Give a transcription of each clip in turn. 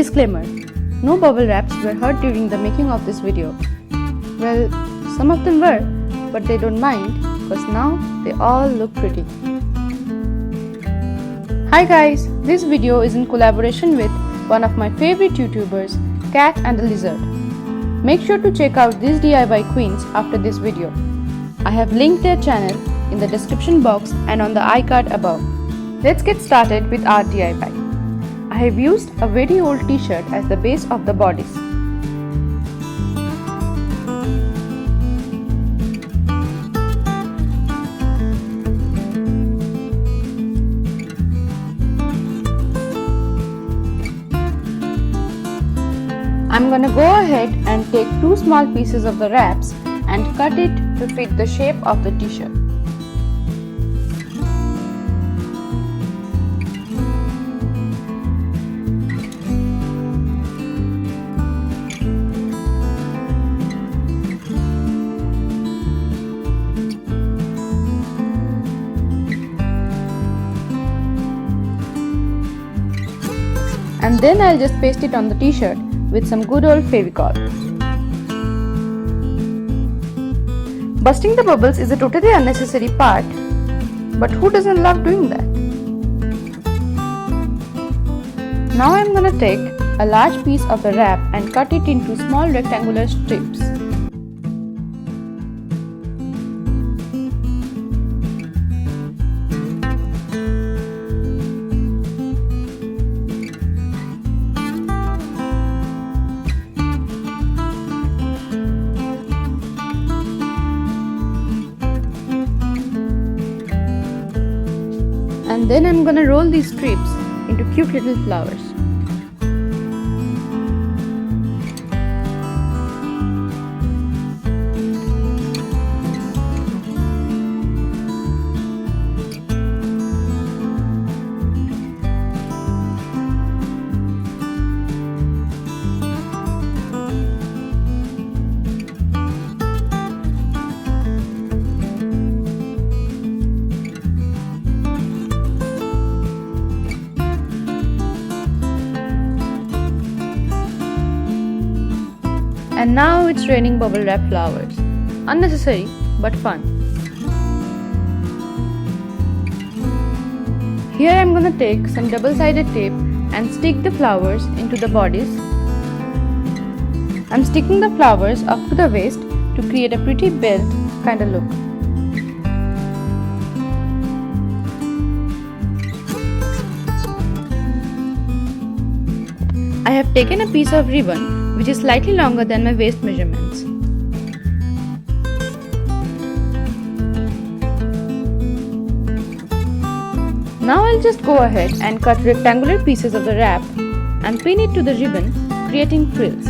Disclaimer: no bubble wraps were hurt during the making of this video. Well, some of them were, but they don't mind because now they all look pretty. Hi guys, this video is in collaboration with one of my favorite YouTubers, Cat and the Lizard. Make sure to check out these DIY queens after this video. I have linked their channel in the description box and on the iCard above. Let's get started with our DIY. I have used a very old t-shirt as the base of the bodice. I'm gonna go ahead and take two small pieces of the wraps and cut it to fit the shape of the t-shirt. And then I'll just paste it on the t-shirt with some good old Fevicol. Busting the bubbles is a totally unnecessary part, but who doesn't love doing that? Now I'm gonna take a large piece of the wrap and cut it into small rectangular strips. And then I'm gonna roll these strips into cute little flowers. And now it's raining bubble wrap flowers. Unnecessary but fun. Here I'm gonna take some double-sided tape and stick the flowers into the bodice. I'm sticking the flowers up to the waist to create a pretty belt kind of look. I have taken a piece of ribbon which is slightly longer than my waist measurements. Now I'll just go ahead and cut rectangular pieces of the wrap and pin it to the ribbon, creating frills.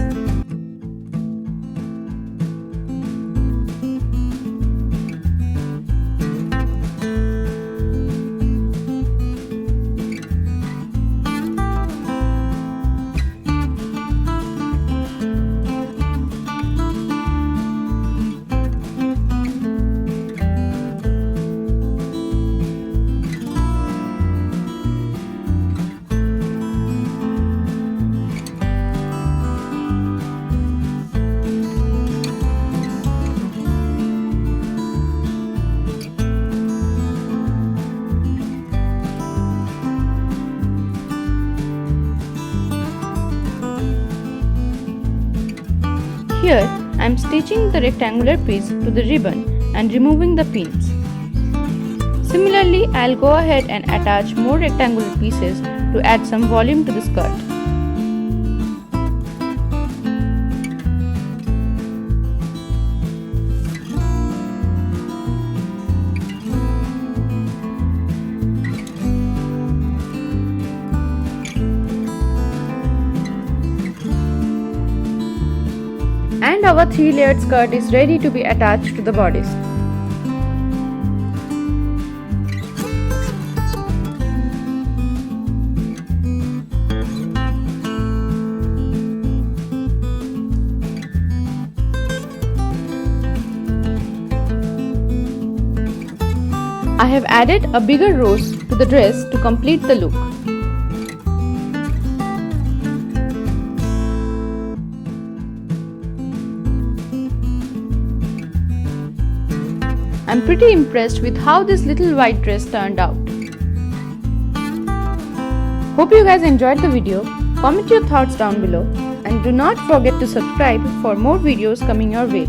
Here, I am stitching the rectangular piece to the ribbon and removing the pins. Similarly, I'll go ahead and attach more rectangular pieces to add some volume to the skirt. And our 3-layered skirt is ready to be attached to the bodice. I have added a bigger rose to the dress to complete the look. I'm pretty impressed with how this little white dress turned out. Hope you guys enjoyed the video. Comment your thoughts down below and do not forget to subscribe for more videos coming your way.